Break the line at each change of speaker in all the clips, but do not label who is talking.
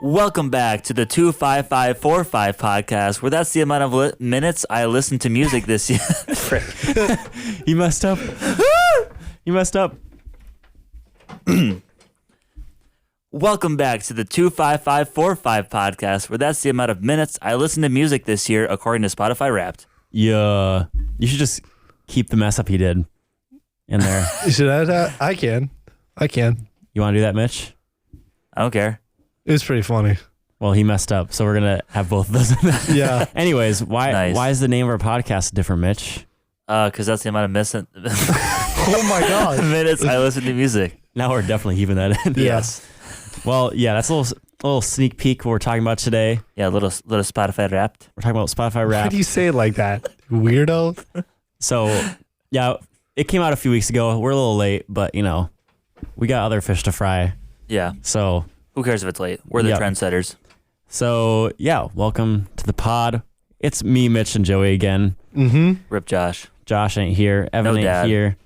Welcome back to the 25545 podcast, where that's the amount of minutes I listened to music this year.
You messed up. You messed up.
Welcome back to the 25545 podcast, where that's the amount of minutes I listened to music this year, according to Spotify Wrapped.
Yeah. You should just keep the mess up he did in there.
Should I can.
You want to do that, Mitch?
I don't care.
It was pretty funny.
Well, he messed up, so we're going to have both of those in there.
Yeah.
Anyways, why is the name of our podcast different, Mitch?
Because that's the amount of
Oh my God.
minutes I listen to music.
Now we're definitely heaving that in.
Yes.
Well, yeah, that's a little sneak peek of what we're talking about today.
Yeah, little Spotify Wrapped.
We're talking about Spotify
Why
Wrapped.
do you say it like that? Weirdo.
So, yeah, it came out a few weeks ago. We're a little late, but, we got other fish to fry.
Yeah.
So,
Who cares if it's late? We're the trendsetters.
So, yeah, welcome to the pod. It's me, Mitch, and Joey again.
Mm-hmm.
Rip Josh.
Josh ain't here. Evan ain't
Dad.
here.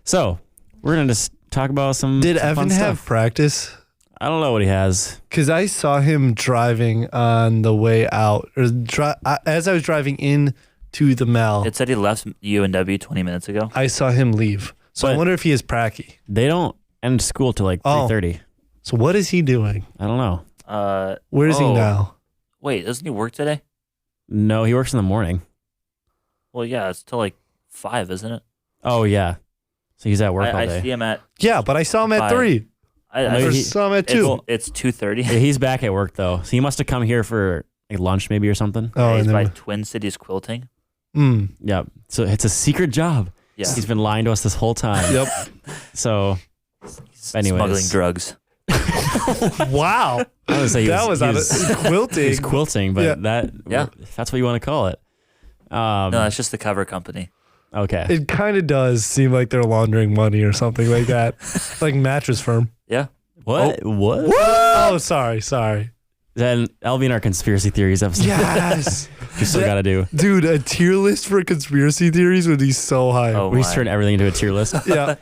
So, we're going to just talk about some
Did
some
Evan
fun
have
stuff.
practice?
I don't know what he has.
Because I saw him driving on the way out, or as I was driving in to the Mall.
It said he left UNW 20 minutes ago.
I saw him leave. So I
But-
wonder if he is pracky.
They don't end school till like 3:30.
So what is he doing?
I don't know.
Where is he now?
Wait, doesn't he work today?
No, he works in the morning.
Well, yeah, it's till like 5, isn't it?
Oh, yeah. So he's at work all
I
day.
see him at.
Yeah, but I saw him at
5.
3.
I
Or
he-
saw him at 2.
It's 2:30.
Yeah, he's back at work, though. So he must have come here for like lunch maybe or something.
Oh,
He's
and
by
then,
Twin Cities Quilting.
Yeah. So it's a secret job.
Yeah.
He's been lying to us this whole time.
Yep.
So, anyways.
Smuggling drugs.
Wow.
I would say
That was out of quilting.
He's quilting, but
Yeah.
that's what you want to call it.
No, that's just the cover company.
Okay.
It kind of does seem like they're laundering money or something like that. Like mattress firm.
Yeah.
What? What?
Oh, sorry.
Then that'll be in our conspiracy theories episode.
Yes.
We still got to do.
Dude, a tier list for conspiracy theories would be so high.
Oh,
We
my.
just turn everything into a tier list.
Yeah.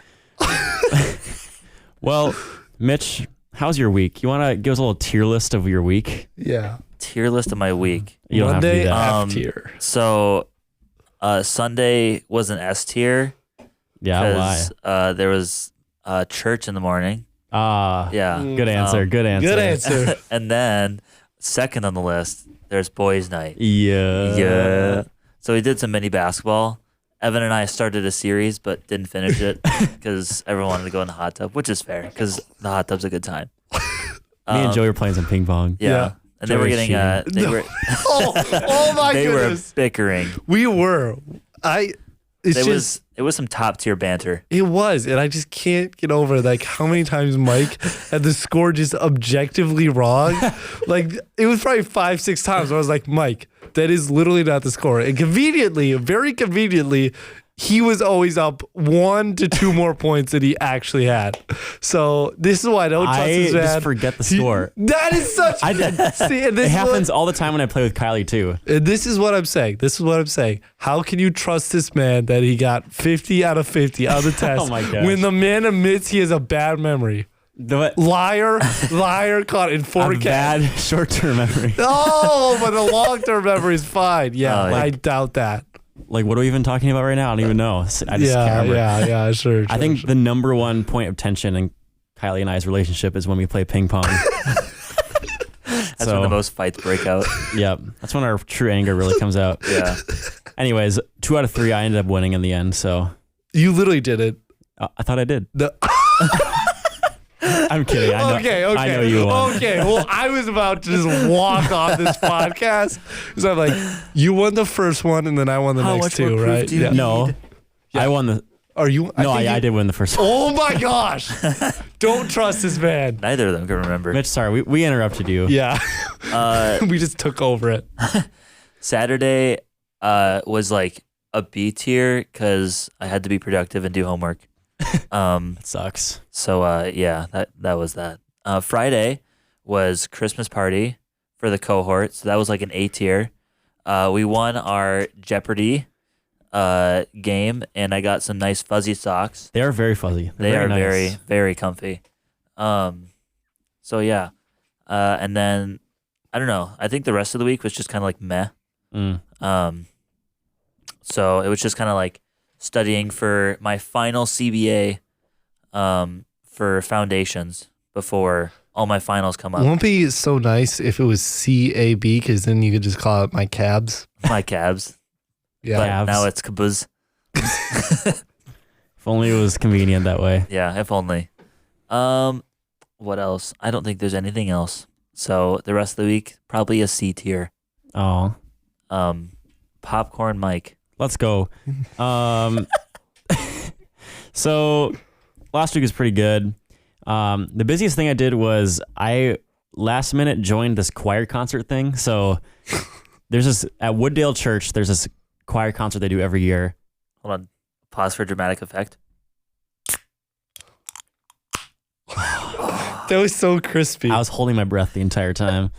Well, Mitch, how's your week? You want to give us a little tier list of your week?
Yeah.
Tier list of my week.
You don't
Monday,
have to do that.
F tier.
So, Sunday was an S tier.
Yeah, why?
Because there was church in the morning. Yeah.
Good answer. Good answer.
Good answer.
And then, second on the list, there's boys' night.
Yeah.
Yeah. So we did some mini basketball. Evan and I started a series, but didn't finish it because everyone wanted to go in the hot tub, which is fair because the hot tub's a good time.
Me and Joey were playing some ping pong.
Yeah.
Yeah.
And they were
Joey's
getting,
cheating.
Oh my
they were
goodness.
bickering.
We were.
It was some top tier banter.
It was, and I just can't get over like how many times Mike had the score just objectively wrong. Like it was probably 5-6 times. I was like, Mike, that is literally not the score. And conveniently, very conveniently, he was always up 1 to 2 more points than he actually had. So this is why I don't trust
I
this man.
just forget the score.
That is such.
I did.
See, and this
It
is
happens all the time when I play with Kylie too.
And this is what I'm saying. How can you trust this man that he got 50 out of 50 on the test
Oh my gosh.
when the man admits he has a bad memory? Liar caught in 4K.
Bad short-term memory.
Oh, but the long-term memory is fine. Yeah,
Oh, yeah.
I doubt that.
Like, what are we even talking about right now? I don't even know. I just can't remember.
Yeah, sure.
I think the number one point of tension in Kylie and I's relationship is when we play ping pong.
That's when the most fights break out.
Yep. That's when our true anger really comes out.
Yeah.
Anyways, 2 out of 3, I ended up winning in the end. So
you literally did it.
I thought I did.
The-
I'm kidding. I know,
Okay.
I know you won.
Okay, well, I was about to just walk off this podcast. So I'm like, you won the first one, and then I won the
How
next
much more
2,
proof
right?
do you
Yeah.
need?
No. I won the...
Are you?
No,
think
I
you-
did win the first one.
Oh my gosh! Don't trust this man.
Neither of them can remember.
Mitch, sorry. We interrupted you.
Yeah,
Uh,
we just took over it.
Saturday was like a B tier because I had to be productive and do homework.
It sucks.
So yeah, that was that. Friday was Christmas party for the cohort, so that was like an A tier. We won our Jeopardy game, and I got some nice fuzzy socks.
They are very fuzzy.
They are
nice.
very, very comfy. So yeah, And then I don't know. I think the rest of the week was just kind of like meh. So it was just kind of like studying for my final CBA for foundations before all my finals come up.
Won't be so nice if it was CAB, because then you could just call it my cabs.
My cabs.
Yeah.
But
Cabs.
now it's kabuz.
If only it was convenient that way.
Yeah, if only. What else? I don't think there's anything else. So the rest of the week, probably a C tier.
Oh,
Popcorn Mike.
let's go. So last week was pretty good. The busiest thing I did was I last minute joined this choir concert thing. So there's this at Wooddale Church. There's this choir concert they do every year.
Hold on. Pause for dramatic effect.
That was so crispy.
I was holding my breath the entire time.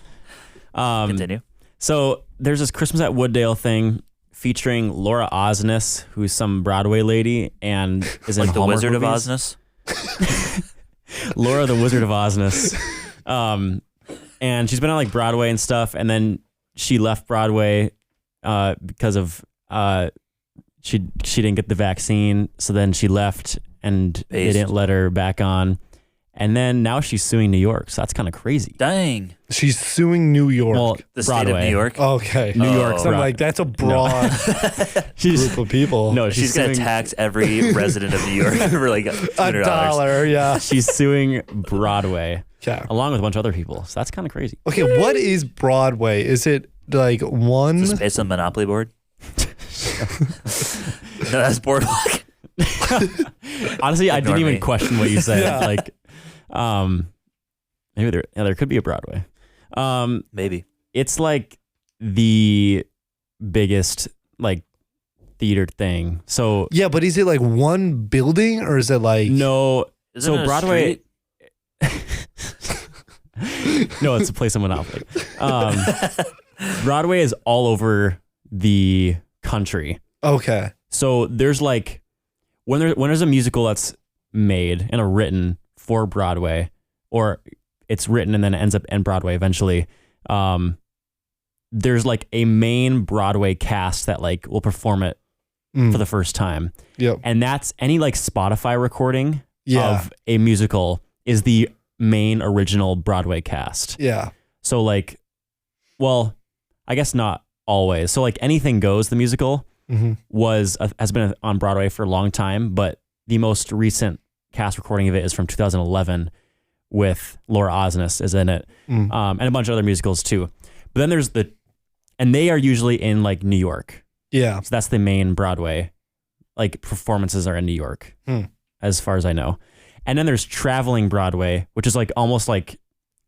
Continue.
So there's this Christmas at Wooddale thing featuring Laura Osnes, who's some Broadway lady and is in
Like the
Hallmark
Wizard
movies.
of Osnes.
Laura, the Wizard of Osnes. And she's been on like Broadway and stuff. And then she left Broadway because of she didn't get the vaccine. So then she left and they
Based.
didn't let her back on. And then now she's suing New York. So that's kind of crazy.
Dang.
She's suing New York.
Well,
The
Broadway.
state of New York.
Okay.
New York.
So I'm like, that's a broad
She's
group of people.
no,
She's going to
suing-
tax every resident of New York for like $200.
$1, yeah.
She's suing Broadway
Yeah.
along with a bunch of other people. So that's kind of crazy.
Okay, what is Broadway? Is it like one?
Is this based on Monopoly board? No, that's Boardwalk.
Honestly, I
Ignore
didn't even
me.
question what you said.
Yeah.
Like, maybe there could be a Broadway.
Maybe.
It's like the biggest like theater thing. So
Yeah, but is it like one building or is it like
no,
Isn't
so
it a
Broadway.
street?
No, it's a place in Monopoly. Broadway is all over the country.
Okay.
So there's like when there's a musical that's made and written for Broadway, or it's written and then ends up in Broadway eventually. There's like a main Broadway cast that like will perform it for the first time,
Yep.
and that's any like Spotify recording
Yeah.
of a musical is the main original Broadway cast.
Yeah.
So like, well, I guess not always. So like Anything Goes, the musical has been on Broadway for a long time, but the most recent cast recording of it is from 2011 with Laura Osnes is in it, and a bunch of other musicals too. But then there's and they are usually in like New York.
Yeah.
So that's the main Broadway, like performances are in New York, as far as I know. And then there's traveling Broadway, which is like almost like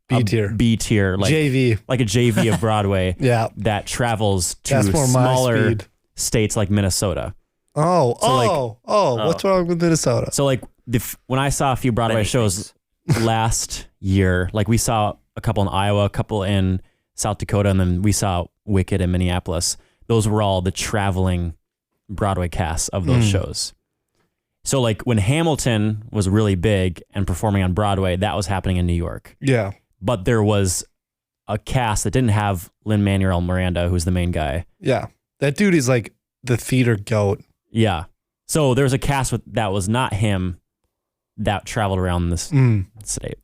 B tier.
B tier, like
JV.
like a JV of Broadway
Yeah.
that travels to
That's more my
smaller
speed.
states like Minnesota.
Oh,
So, like-
what's wrong with Minnesota?
So like when I saw a few Broadway
Many
shows
things.
last year, like we saw a couple in Iowa, a couple in South Dakota, and then we saw Wicked in Minneapolis. Those were all the traveling Broadway casts of those shows. So like when Hamilton was really big and performing on Broadway, that was happening in New York.
Yeah.
But there was a cast that didn't have Lin-Manuel Miranda, who's the main guy.
Yeah. That dude is like the theater goat.
Yeah. So there was a cast that was not him that traveled around this state.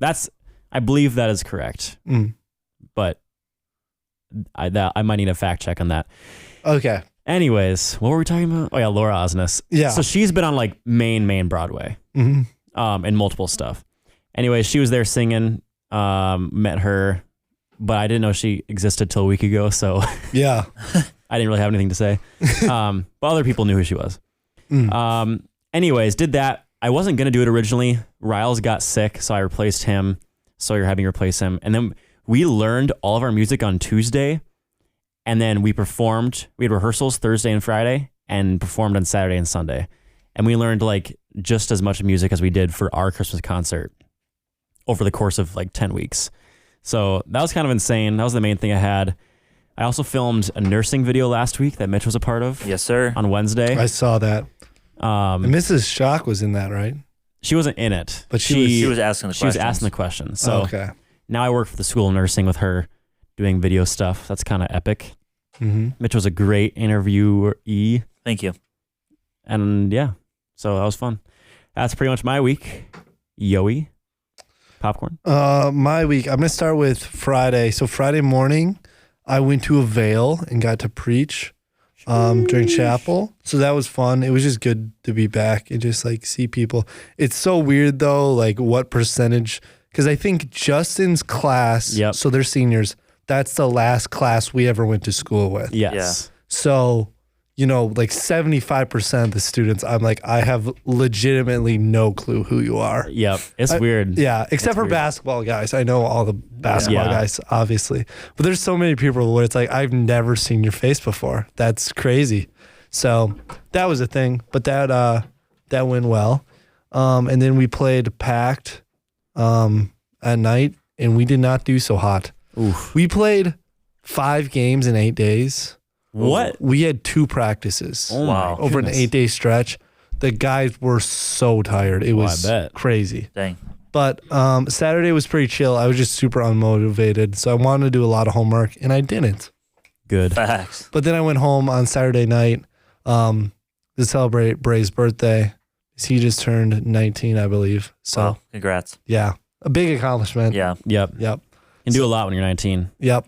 I believe that is correct. But I might need a fact check on that.
Okay.
Anyways, what were we talking about? Oh yeah, Laura Osnes.
Yeah.
So she's been on like main Broadway, and multiple stuff. Anyways, she was there singing. Met her, but I didn't know she existed till a week ago. So
Yeah.
I didn't really have anything to say. But other people knew who she was. Anyways, did that. I wasn't going to do it originally. Riles got sick, so I replaced him. Sawyer had me replace him. And then we learned all of our music on Tuesday. And then we performed. We had rehearsals Thursday and Friday and performed on Saturday and Sunday. And we learned like just as much music as we did for our Christmas concert over the course of like 10 weeks. So that was kind of insane. That was the main thing I had. I also filmed a nursing video last week that Mitch was a part of.
Yes, sir.
On Wednesday.
I saw that. And Mrs. Shock was in that, right?
She wasn't in it,
But she
She was asking the
she
questions.
was asking the questions. So
Okay.
now I work for the School of Nursing with her doing video stuff. That's kind of epic.
Mm-hmm.
Mitch was a great interviewee.
Thank you.
And yeah, so that was fun. That's pretty much my week. Yoey. Popcorn.
My week, I'm going to start with Friday. So Friday morning, I went to Avail and got to preach during chapel. So that was fun. It was just good to be back and just like see people. It's so weird though, like what percentage, because I think Justin's class, so they're seniors, that's the last class we ever went to school with.
Yes.
Yeah.
So, like 75% of the students, I'm like, I have legitimately no clue who you are.
Yep. It's weird.
Yeah, except for
weird.
basketball guys. I know all the basketball guys, obviously. But there's so many people where it's like, I've never seen your face before. That's crazy. So that was a thing, but that went well. And then we played Packed at night, and we did not do so hot.
Oof.
We played 5 games in 8 days.
What?
We had 2 practices
Wow.
over an 8-day stretch. The guys were so tired. It was
I bet.
crazy.
Dang.
But Saturday was pretty chill. I was just super unmotivated. So I wanted to do a lot of homework, and I didn't.
Good.
Facts.
But then I went home on Saturday night to celebrate Bray's birthday. He just turned 19, I believe. So,
Wow. Congrats.
yeah, a big accomplishment.
Yeah.
Yep.
Yep.
You can do a lot when you're 19.
Yep.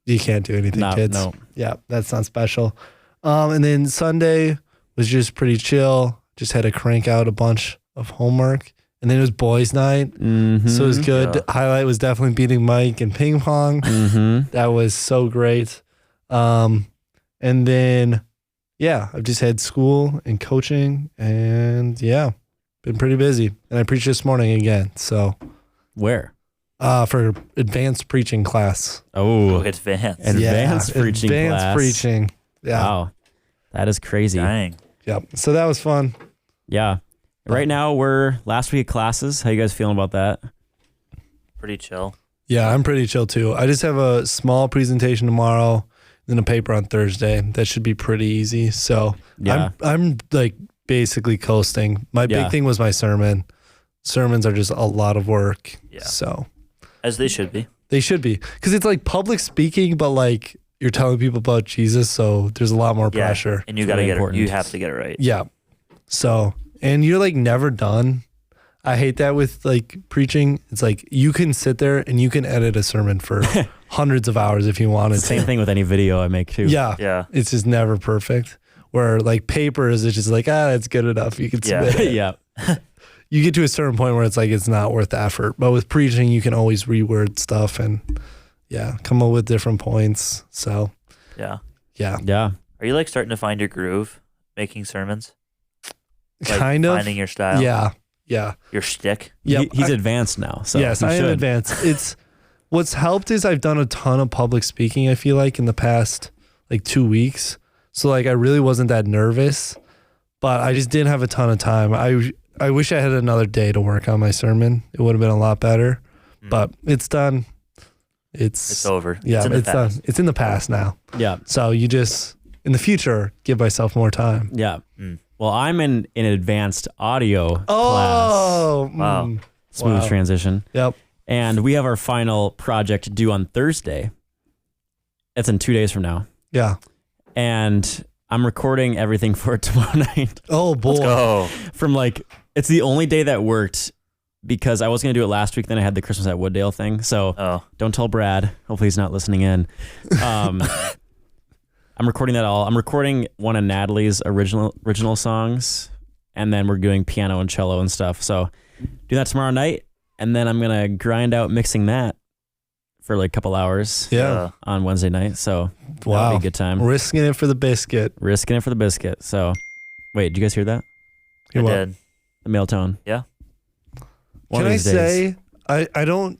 You can't do anything, kids.
No.
Yeah, that's not special. And then Sunday was just pretty chill. Just had to crank out a bunch of homework. And then it was boys' night.
Mm-hmm.
So it was good.
Yeah.
Highlight was definitely beating Mike in ping pong.
Mm-hmm.
That was so great. And then, I've just had school and coaching. And been pretty busy. And I preached this morning again. So
Where?
for advanced preaching class.
Oh,
Oh,
advanced.
advanced preaching
Advanced
class.
preaching. Yeah.
Wow. That is crazy.
Dang.
Yep. So that was fun.
Yeah. Right now we're last week of classes. How you guys feeling about that?
Pretty chill.
Yeah, I'm pretty chill too. I just have a small presentation tomorrow, then a paper on Thursday. That should be pretty easy. So
Yeah.
I'm like basically coasting. My
Yeah.
big thing was my sermon. Sermons are just a lot of work.
Yeah.
So
As they should be.
they should be, because it's like public speaking, but like you're telling people about Jesus. So there's a lot more
Yeah.
pressure.
And you
It's
got to
really
get it.
important.
You have to get it right.
Yeah. So, and you're like never done. I hate that with like preaching. It's like you can sit there and you can edit a sermon for hundreds of hours if you wanted to.
Same thing with any video I make too.
Yeah.
Yeah.
It's just never perfect. Where like papers, it's just like, that's good enough. You can
Yeah.
submit it.
Yeah.
You get to a certain point where it's like, it's not worth the effort. But with preaching, you can always reword stuff and come up with different points. So
Yeah.
yeah,
Yeah.
Are you like starting to find your groove making sermons? Like
kind of.
finding your style?
Yeah. Yeah.
Your shtick?
Yep.
He's advanced now. So
yes,
he
I am
should.
advanced. It's what's helped is I've done a ton of public speaking, I feel like, in the past like 2 weeks. So like I really wasn't that nervous, but I just didn't have a ton of time. I wish I had another day to work on my sermon. It would have been a lot better. But it's done.
It's over.
Yeah,
it's
it's done. It's in the past now.
Yeah.
So you just in the future give myself more time.
Yeah.
Mm.
Well, I'm in an advanced audio class.
Oh,
Wow.
Smooth
wow.
transition.
Yep.
And we have our final project due on Thursday. It's in 2 days from now.
Yeah.
And I'm recording everything for it tomorrow night.
Oh boy.
Let's go.
From like, it's the only day that worked because I was going to do it last week. Then I had the Christmas at Wooddale thing. So
Oh.
don't tell Brad. Hopefully he's not listening in. I'm recording that all. I'm recording one of Natalie's original songs. And then we're doing piano and cello and stuff. So do that tomorrow night. And then I'm going to grind out mixing that for like a couple hours
Yeah.
on Wednesday night. So that'll
Wow.
be a good time.
Risking it for the biscuit.
Risking it for the biscuit. So wait, did you guys hear that?
You're
I
welcome.
did.
The male tone.
Yeah.
One
Can
of
I
these days.
say, I don't,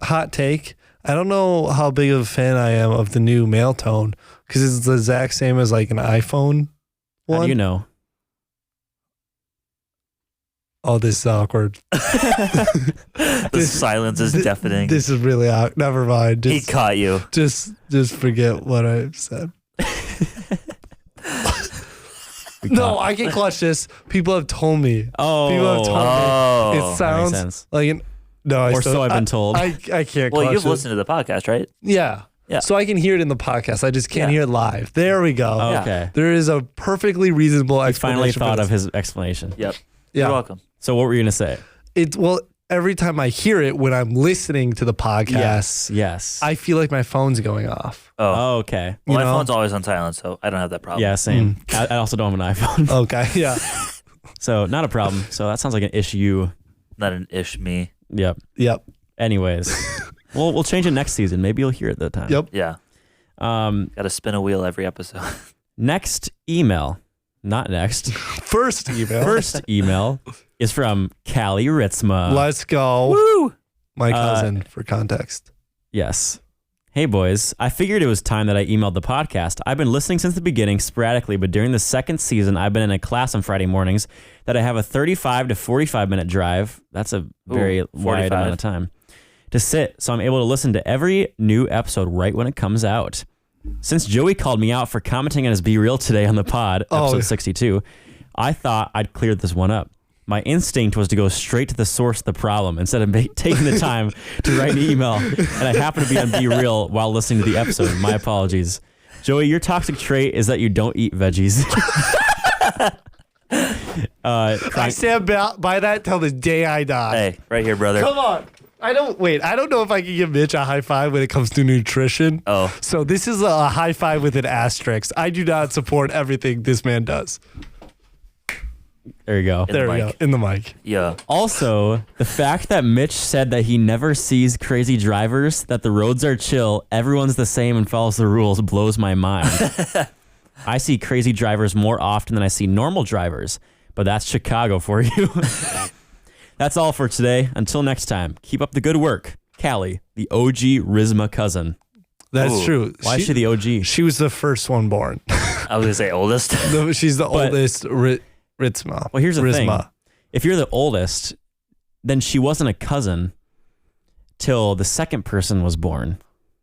hot take, I don't know how big of a fan I am of the new male tone because it's the exact same as like an iPhone one.
How do you know?
Oh, this is awkward.
The silence is deafening.
This is really awkward. Never mind.
He caught you.
Just forget what I said. No, I can clutch this. People have told me.
Oh,
People have told me.
Oh.
It
that makes
sounds
sense.
like No,
Or so I've been told.
I can't.
Well, you've
question.
listened to the podcast, right?
Yeah.
Yeah.
So I can hear it in the podcast. I just can't
Yeah.
hear it live. There we go.
Oh,
Yeah.
okay.
There is a perfectly reasonable
He
explanation.
finally
for
thought
this.
of his explanation.
Yep.
Yeah.
You're welcome.
So what were you going to say?
Well, every time I hear it when I'm listening to the podcast,
Yes.
I feel like my phone's going off.
Oh.
Oh, okay.
You
Well, my
know?
phone's always on silent, so I don't have that problem.
Yeah, same. I also don't have an iPhone.
Okay. Yeah.
So not a problem. So that sounds like an issue.
Not an ish me.
Yep.
Yep.
Anyways, we'll change it next season. Maybe you'll hear it that time.
Yep.
Yeah. Got to spin a wheel every episode.
Next email, not next.
First email.
First email is from Callie Ritzma.
Let's go.
Woo!
My cousin, for context.
Yes. Hey boys, I figured it was time that I emailed the podcast. I've been listening since the beginning sporadically, but during the second season, I've been in a class on Friday mornings that I have a 35 to 45 minute drive. That's a very wide
45.
amount of time to sit. So I'm able to listen to every new episode right when it comes out. Since Joey called me out for commenting on his Be Real today on the pod, episode 62, I thought I'd clear this one up. My instinct was to go straight to the source of the problem instead of taking the time to write an email, and I happened to be on Be Real while listening to the episode. My apologies. Joey, your toxic trait is that you don't eat veggies.
I stand by that till the day I die.
Hey, right here, brother.
Come on. I don't know if I can give Mitch a high five when it comes to nutrition.
Oh.
So this is a high five with an asterisk. I do not support everything this man does.
There you go.
In
There
the
we go.
mic.
In the mic.
Yeah.
Also, the fact that Mitch said that he never sees crazy drivers, that the roads are chill, everyone's the same and follows the rules blows my mind. I see crazy drivers more often than I see normal drivers, but that's Chicago for you. That's all for today. Until next time, keep up the good work. Callie, the OG Rizma cousin.
That's
Ooh.
true.
Why is she the OG?
She was the first one born.
I was going to say oldest.
No, she's the
But-
oldest Ritzma.
Well, here's the thing.
Rizma.
If you're the oldest, then she wasn't a cousin till the second person was born.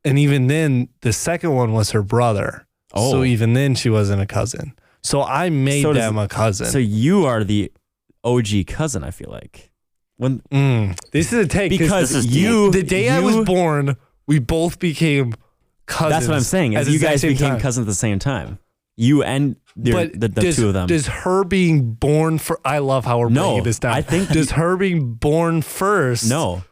And even then, the second one was her brother.
Oh.
So even then, she wasn't a cousin. So I made
So does-
them a cousin.
So you are the OG cousin, I feel like. When
This is a take.
because
this is
you
the day I was born, we both became cousins.
That's what I'm saying.
at
Is
the
you guys
exact same
became
time.
cousins at the same time. You and the two of them.
Does her being born for? I love how we're
No,
breaking this down.
I think
does her being born first?
No,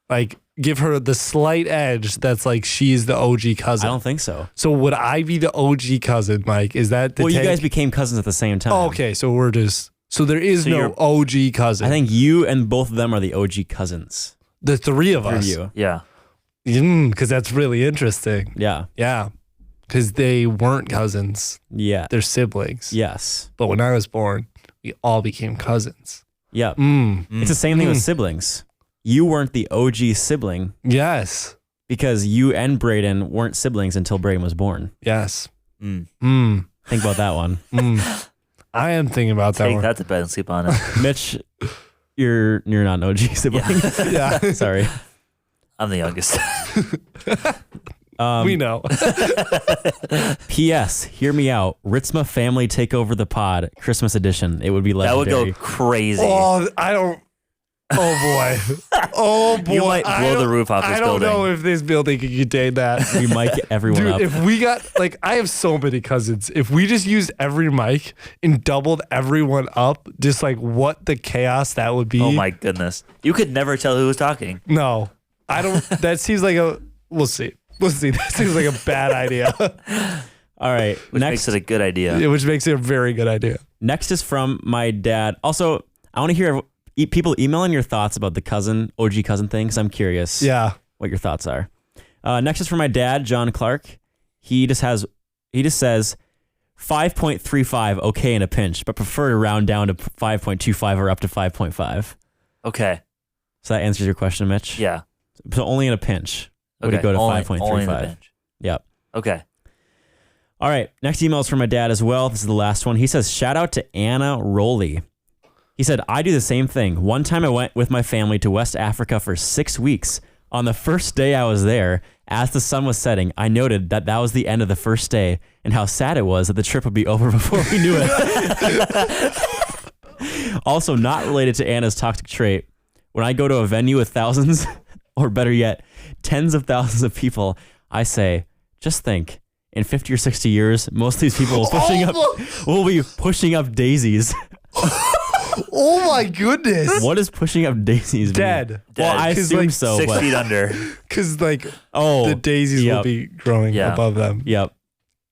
like give her the slight edge. That's like she's the OG cousin.
I don't think so.
So would I be the OG cousin, Mike? Is that the
Well, you
take?
guys became cousins at the same time.
Oh, okay, so we're just so there is
So
no
you're-
OG cousin.
I think you and both of them are the OG cousins.
the three of
For
us.
you.
Yeah.
Because that's really interesting.
Yeah.
Yeah, because they weren't cousins;
Yeah.
they're siblings.
Yes.
But when I was born, we all became cousins.
Yeah.
Mm.
It's the same thing with siblings. You weren't the OG sibling
Yes.
because you and Brayden weren't siblings until Brayden was born.
Yes.
Mm.
Mm.
Think about that one.
Mm. I am thinking about that
Take
one.
that to bed and sleep on it.
Mitch, you're not an OG sibling.
Yeah.
Sorry.
I'm the youngest.
We know.
P.S. Hear me out. Ritzma family take over the pod. Christmas edition. It would be
That would
legendary.
go crazy.
Oh, I don't. Oh boy. Oh boy.
You might blow the roof off this
I don't
building.
know if this building can contain that.
We might get everyone
Dude,
up.
if we got like, I have so many cousins. If we just used every mic and doubled everyone up, just like what the chaos that would be.
Oh my goodness. You could never tell who was talking.
No, I don't. That seems like a. We'll see. We'll see. That seems like a bad idea.
All right.
Which
Next,
makes it a good idea.
Yeah, which makes it a very good idea.
next is from my dad. Also, I want to hear people emailing your thoughts about the OG cousin thing, because I'm curious
Yeah.
what your thoughts are. Next is from my dad, John Clark. He just says 5.35 okay in a pinch, but prefer to round down to 5.25 or up to 5.5.
Okay.
So that answers your question, Mitch?
Yeah.
So only in a pinch would
Okay.
it go to
Only in the
5.35.
bench.
Yep.
Okay.
All right. Next email is from my dad as well. This is the last one. He says, shout out to Anna Rowley. He said, I do the same thing. One time I went with my family to West Africa for 6 weeks. On the first day I was there, as the sun was setting, I noted that was the end of the first day and how sad it was that the trip would be over before we knew it. Also, not related to Anna's toxic trait, when I go to a venue with thousands, or better yet, tens of thousands of people, I say, just think, in 50 or 60 years, most of these people will be pushing up daisies.
Oh my goodness.
What is pushing up daisies mean?
Dead.
Well, I assume
like
so.
6
but,
feet under.
Because the daisies will be growing above them.
Yep.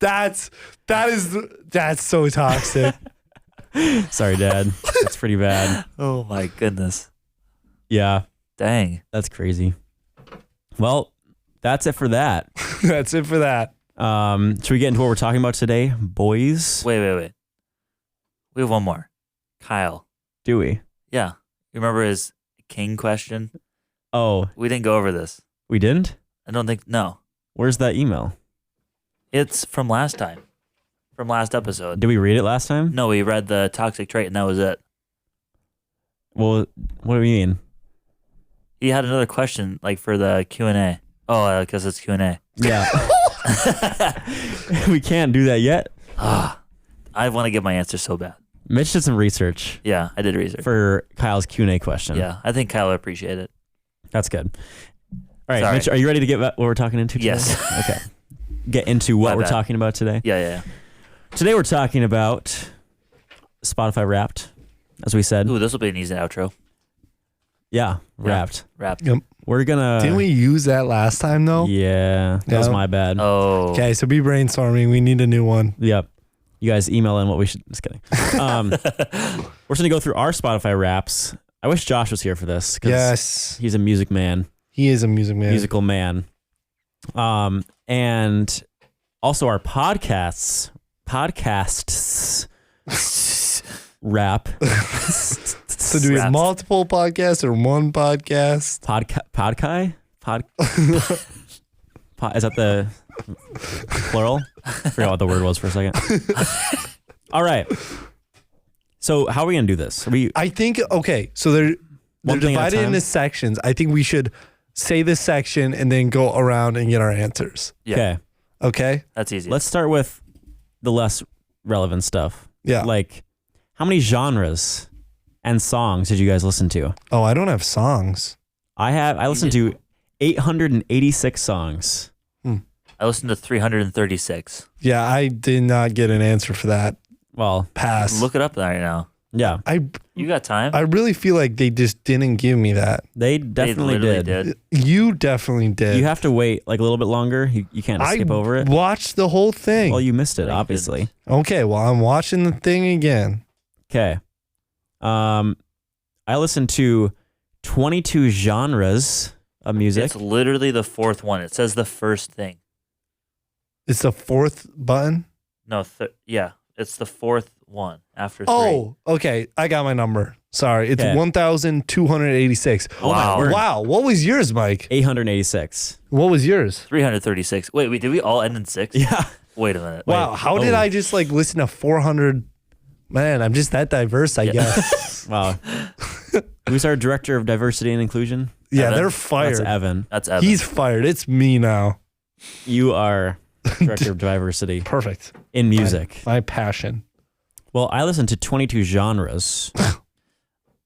That's so toxic.
Sorry, Dad. That's pretty bad.
Oh my goodness.
Yeah.
Dang.
That's crazy. Well, that's it for that.
That's it for that.
Should we get into what we're talking about today, boys?
Wait. We have one more. Kyle.
Do we?
Yeah. You remember his king question?
Oh,
We didn't go over this.
we didn't?
I don't think, no.
Where's that email?
It's from last time. From last episode.
Did we read it last time?
No, we read the toxic trait and that was it.
Well, what do you mean?
He had another question like for the Q&A. Oh, because it's Q&A.
Yeah. We can't do that yet.
I want to get my answer so bad.
Mitch did some research
Yeah, I did research.
for Kyle's Q&A question.
Yeah, I think Kyle will appreciate it.
That's good. All right,
Sorry.
Mitch, are you ready to get what we're talking into today?
Yes.
Okay. Get into what
My
we're
bad.
talking about today.
Yeah.
Today we're talking about Spotify Wrapped, as we said.
Ooh, this will be an easy outro.
Yeah, Wrapped.
Wrap.
Yep.
We're gonna.
Didn't we use that last time though?
Yeah, that was
Yeah.
my bad.
Oh.
Okay, so be brainstorming. We need a new one.
Yep. You guys email in what we should. Just kidding. We're just gonna go through our Spotify Wraps. I wish Josh was here for this because
Yes,
he's a music man,
he is a musical
man. And also our podcasts wrap.
So do we have
Wraps.
multiple podcasts or one podcast?
Podkai? Is that the plural? I forgot what the word was for a second. All right. So how are we gonna do this?
I think okay. So they're
One thing at a
divided
time?
into sections. I think we should say this section and then go around and get our answers.
Yeah,
okay?
Okay.
that's easy.
Let's start with the less relevant stuff.
Yeah.
Like, how many genres and songs did you guys listen to?
Oh, I don't have songs.
I listened to 886 songs.
I listened to 336.
Yeah, I did not get an answer for that.
Well,
Pass.
Look it up right now.
yeah,
You got time?
I really feel like they just didn't give me that.
they
They
definitely
literally
did.
You definitely did.
You have to wait like a little bit longer. You can't just
I
skip over it.
watched the whole thing.
Well, you missed it,
Thank
obviously.
Okay, well, I'm watching the thing again.
Okay. I listened to 22 genres of music.
It's literally the fourth one. It says the first thing.
It's the fourth button.
No, yeah, it's the fourth one after 3.
Oh, okay. I got my number. Sorry. It's
Okay.
1,286.
Oh my
Wow.
word.
Wow. What was yours, Mike?
886.
What was yours?
336. Wait, did we all end in 6?
Yeah.
Wait a minute.
Wow. How did
Oh.
I just like listen to 400? Man, I'm just that diverse, I
Yeah.
guess.
Wow. Who's our director of diversity and inclusion?
Yeah,
Evan?
they're
That's
fired.
Evan.
That's Evan.
He's fired. It's me now.
You are director of diversity
Perfect.
in music.
My passion.
Well, I listened to 22 genres.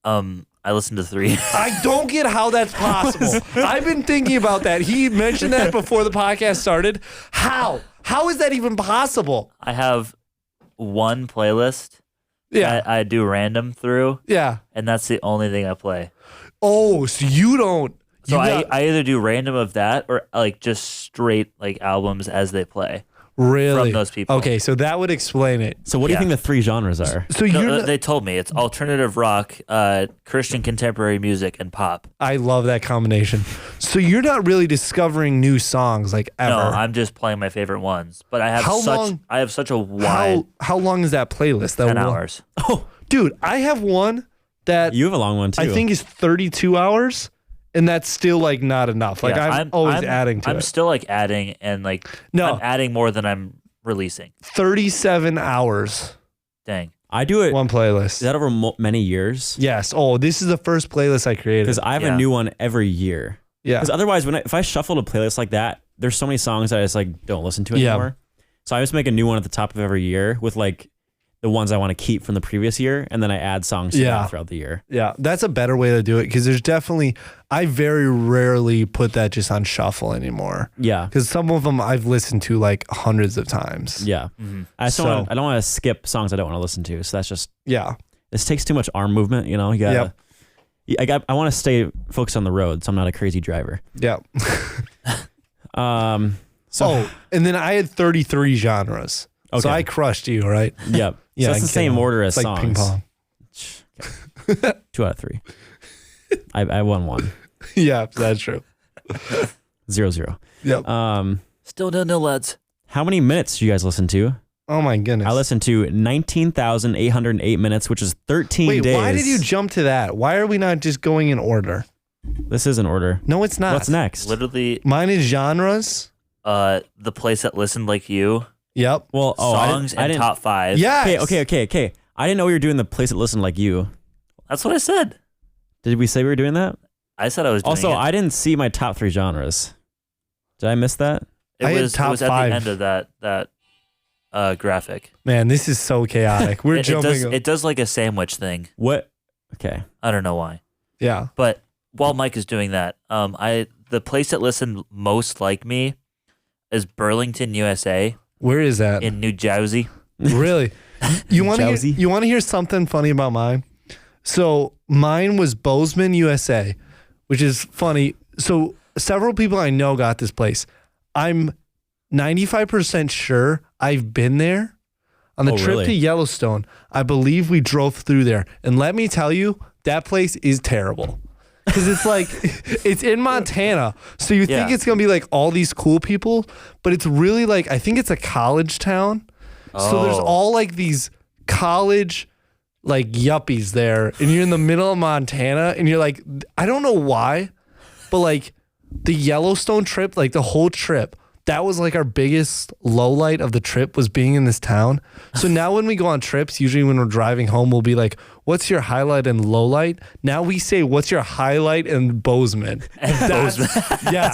I listened to 3.
I don't get how that's possible. I've been thinking about that. He mentioned that before the podcast started. How? How is that even possible?
I have one playlist
Yeah.
that I do random through,
Yeah.
and that's the only thing I play.
Oh, so you don't.
So
you got-
I either do random of that or like just straight like albums as they play.
really
from those people.
Okay, so that would explain it.
So what do you
Yeah.
think the 3 genres are?
So
No,
you're. not-
they told me it's alternative rock, Christian contemporary music, and pop.
I love that combination. So you're not really discovering new songs like ever.
No, I'm just playing my favorite ones. But I have
How
such
long-
I have such a wide
how long is that playlist? That
10
will-
hours.
Oh,
Dude, I have one that
you have a long one too.
I think is 32 hours, and that's still like not enough. Like
Yeah,
I'm always adding to
I'm
it.
still like adding and like
No.
I'm adding more than I'm releasing.
37 hours,
Dang.
I do it.
one playlist.
Is that over many years?
Yes. Oh, this is the first playlist I created.
Because I have
Yeah.
a new one every year.
Yeah.
Because otherwise, if I shuffle a playlist like that, there's so many songs that I just like don't listen to
Yeah.
anymore. So I just make a new one at the top of every year with like the ones I want to keep from the previous year, and then I add songs throughout the year.
Yeah, that's a better way to do it because there's definitely, I very rarely put that just on shuffle anymore.
Yeah.
Because some of them I've listened to like hundreds of times.
Yeah. Mm-hmm. I don't want to skip songs I don't want to listen to. So that's just, this takes too much arm movement, you know? You gotta, I want to stay focused on the road, so I'm not a crazy driver.
Yeah.
And
then I had 33 genres. Okay. So I crushed you, right?
Yep. So that's the same order as
it's
songs.
Like ping pong.
Okay. 2 out of 3. I won 1.
Yeah, that's true.
0-0.
Yep.
Still don't know, lads.
How many minutes do you guys listen to?
Oh my goodness.
I listened to 19,808 minutes, which is 13 days.
Wait, why did you jump to that? Why are we not just going in order?
This is in order.
No, it's not.
What's next?
Literally.
Mine is genres.
The place that listened like you.
Yep.
Well,
songs and top 5.
Yeah.
Okay. I didn't know we were doing the place that listened like you.
That's what I said.
Did we say we were doing that?
I said I was doing
also,
it.
I didn't see my top 3 genres. Did I miss that?
It was at the end of that graphic.
Man, this is so chaotic. We're jumping.
It does like a sandwich thing.
What? Okay.
I don't know why.
Yeah.
But while Mike is doing that, the place that listened most like me is Burlington, USA.
Where is that?
In New Jersey.
Really? You want to hear something funny about mine? So mine was Bozeman, USA, which is funny. So several people I know got this place. I'm 95% sure I've been there on the trip to Yellowstone. I believe we drove through there. And let me tell you, that place is terrible. Because it's like, it's in Montana. So you think it's going to be like all these cool people, but it's really like, I think it's a college town. So there's all like these college like yuppies there. And you're in the middle of Montana and you're like, I don't know why, but like the Yellowstone trip, like the whole trip, that was like our biggest low light of the trip was being in this town. So now when we go on trips, usually when we're driving home, we'll be like, what's your highlight and low light? Now we say, what's your highlight and Bozeman? That's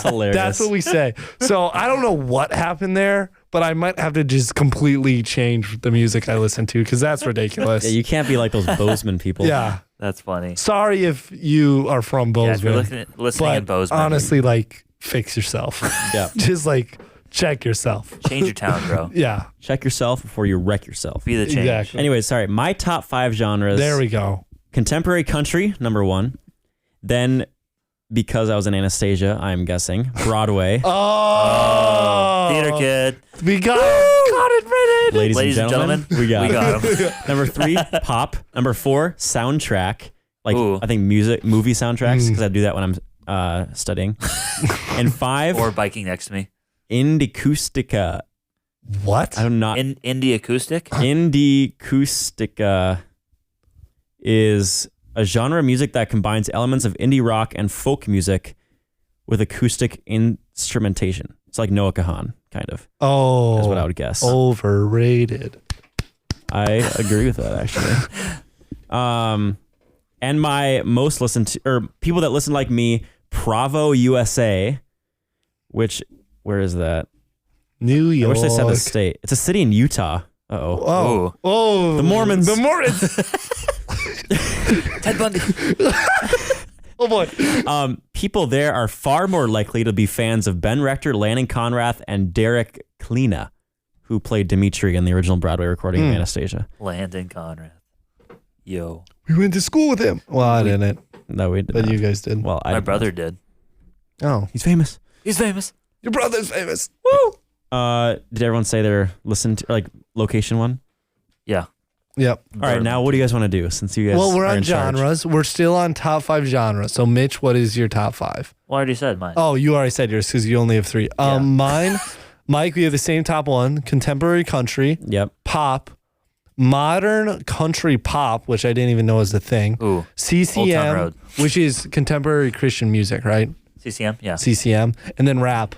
hilarious. That's what we say. So I don't know what happened there, but I might have to just completely change the music I listen to because that's ridiculous.
Yeah, you can't be like those Bozeman people.
Yeah.
That's funny.
Sorry if you are from Bozeman.
Yeah, if you're listening in Bozeman.
Honestly, like, fix yourself.
Yeah.
Just like check yourself.
Change your town, bro.
Yeah.
Check yourself before you wreck yourself.
Be the change.
Exactly.
Anyway, sorry. My top 5 genres.
There we go.
Contemporary country, number 1. Then, because I was in Anastasia, I'm guessing, Broadway.
Theater kid.
We got it rated.
Ladies and gentlemen, we got
him.
Number 3, pop. Number 4, soundtrack. Like, I think movie soundtracks, because I do that when I'm studying. And 5,
or biking next to me.
Indie-acoustica.
What?
I'm not.
Indie acoustic?
Indie-acoustica is a genre of music that combines elements of indie rock and folk music with acoustic instrumentation. It's like Noah Kahan, kind of.
Oh.
Is what I would guess.
Overrated.
I agree with that, actually. And my most listened to, or people that listen like me, Provo, USA, which, where is that?
New York.
I wish they said the state. It's a city in Utah. Uh-oh.
Oh.
The Mormons.
The Mormons.
Ted Bundy.
Oh boy.
People there are far more likely to be fans of Ben Rector, Lanning Conrath, and Derek Klena, who played Dimitri in the original Broadway recording of Anastasia.
Landon Conrad. Yo.
We went to school with him. Well, I didn't.
No, we did
But
not.
you guys did.
Well,
My brother did.
Oh.
He's famous.
He's famous.
Your brother's famous. Woo!
Did everyone say their location one?
Yeah.
Yep.
All right, now what do you guys want to do since you guys
Well, we're
are
on
in charge?
genres. We're still on top 5 genres. So, Mitch, what is your top 5?
Well, I already said mine.
Oh, you already said yours because you only have 3. Mine, Mike, we have the same top 1. Contemporary country.
Yep.
Pop. Modern country pop, which I didn't even know was a thing.
Ooh. Old Town
CCM,
Road.
which is contemporary Christian music, right?
CCM? Yeah.
CCM. And then rap.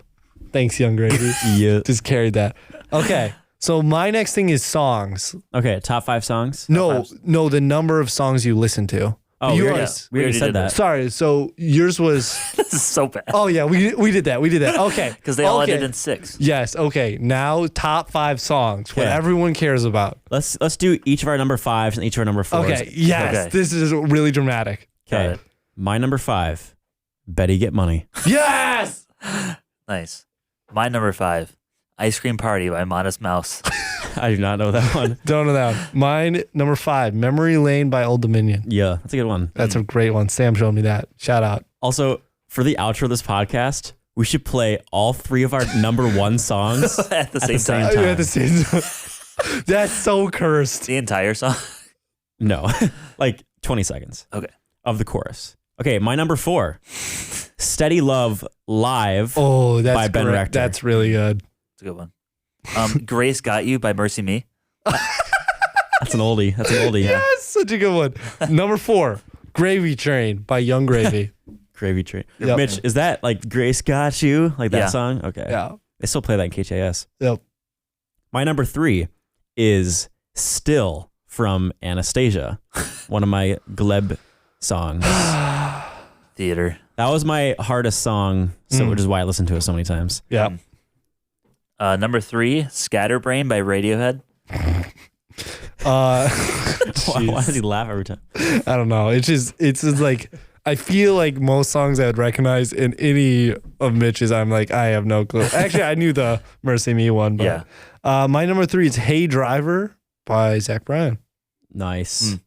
Thanks, Young Gravy.
Yeah.
Just carried that. Okay. So my next thing is songs.
Okay, top 5 songs?
No, the number of songs you listen to.
Oh,
yours.
we already said
did
that.
Sorry. So yours was.
This is so bad.
Oh yeah, we did that. We did that. Okay.
Because they all ended in 6.
Yes. Okay. Now top 5 songs. What
Okay.
everyone cares about.
Let's do each of our number 5s and each of our number 4s.
Okay. Yes.
Okay.
This is really dramatic.
Got
Okay.
it.
My number 5, Betty Get Money.
Yes.
Nice. My number 5, Ice Cream Party by Modest Mouse.
I do not know that one.
Don't know that one. Mine number 5, Memory Lane by Old Dominion.
Yeah, that's a good one.
That's a great one. Sam showed me that. Shout out.
Also, for the outro of this podcast, we should play all 3 of our number 1 songs
At the same time.
time.
At the same time. That's so cursed.
The entire song.
No, like 20 seconds.
Okay.
Of the chorus. Okay, my number 4, Steady Love Live.
Oh, that's
By Ben
correct.
Rector.
That's really good.
It's a good one. Grace Got You by Mercy Me.
That's an oldie. Yeah.
That's such a good one. Number 4, Gravy Train by Young Gravy.
Gravy Train.
Yep.
Mitch, is that like Grace Got You? Like that
Yeah.
song? Okay.
Yeah.
They still play that in KHAS.
Yep.
My number 3 is Still from Anastasia, one of my Gleb songs.
Theater.
That was my hardest song, which is why I listened to it so many times.
Yeah.
Number 3, Scatterbrain by Radiohead.
Why
Jeez.
does he laugh every time?
I don't know. It's just like I feel like most songs I would recognize in any of Mitch's, I'm like, I have no clue. Actually, I knew the Mercy Me one, but my number 3 is Hey Driver by Zach Bryan.
Nice.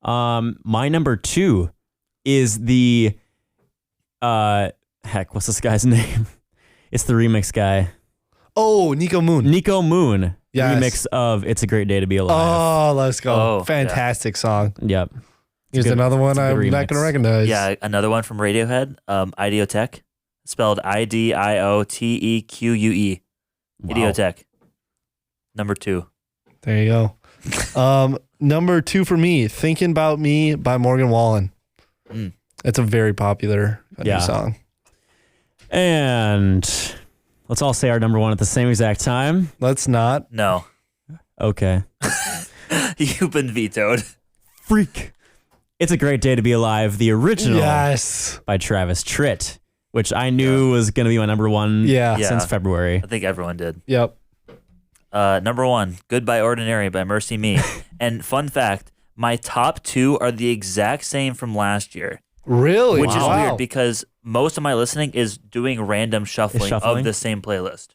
My number 2 is the what's this guy's name? It's the remix guy.
Oh, Nico Moon.
Nico Moon.
Yes.
Remix of It's a Great Day to Be Alive.
Oh, let's go.
Oh,
Fantastic song.
Yep.
Here's
good-
another one
it's a
I'm
good
not
remix.
going to recognize.
Yeah, another one from Radiohead. Idiotech. Spelled IDIOTEQUE.
Wow.
Idiotech. Number 2.
There you go. Number 2 for me, Thinking About Me by Morgan Wallen.
Mm.
It's a very popular country song.
And let's all say our number 1 at the same exact time.
Let's not.
No.
Okay.
You've been vetoed.
Freak. It's a Great Day to Be Alive, the original
Yes.
by Travis Tritt, which I knew was going to be my number 1
Yeah.
since February.
I think everyone did.
Yep.
Number 1, Goodbye Ordinary by Mercy Me. And fun fact, my top 2 are the exact same from last year.
Really?
Which is
Wow.
weird because most of my listening is doing random shuffling
shuffling?
of the same playlist.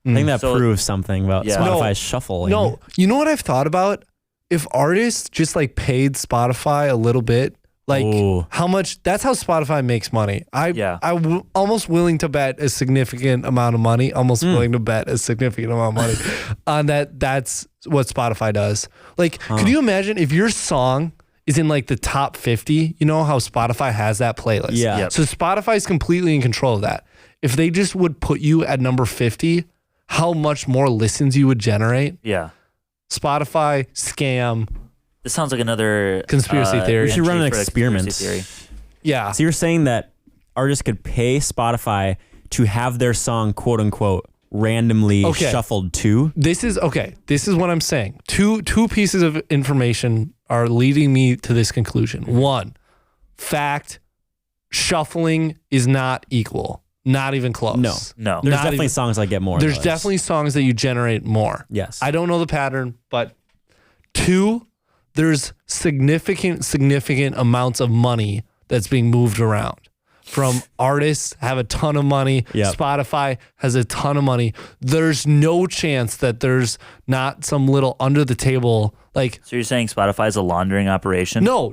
I think that
So-
proves something about
Yeah.
Spotify's shuffling.
No, you know what I've thought about? If artists just like paid Spotify a little bit, like
Ooh.
how much, that's how Spotify makes money. I'm almost willing to bet a significant amount of money, willing to bet a significant amount of money on that. That's what Spotify does. Like, could you imagine if your song is in like the top 50, you know how Spotify has that playlist?
Yeah.
Yep.
So Spotify is completely in control of that. If they just would put you at number 50, how much more listens you would generate?
Yeah.
Spotify scam.
This sounds like another
Conspiracy theory.
We should run an
entry for a
experiment.
conspiracy theory.
Yeah.
So you're saying that artists could pay Spotify to have their song, quote unquote, randomly
Okay.
shuffled to?
This is okay. This is what I'm saying. Two pieces of information are leading me to this conclusion. One, fact, shuffling is not equal. Not even close.
No.
No.
There's
Not
definitely
even-
songs I get more.
There's
than others.
definitely songs that you generate more.
Yes.
I don't know the pattern, but 2, there's significant amounts of money that's being moved around. From artists have a ton of money.
Yep.
Spotify has a ton of money. There's no chance that there's not some little under the table like
So you're saying Spotify is a laundering operation?
no,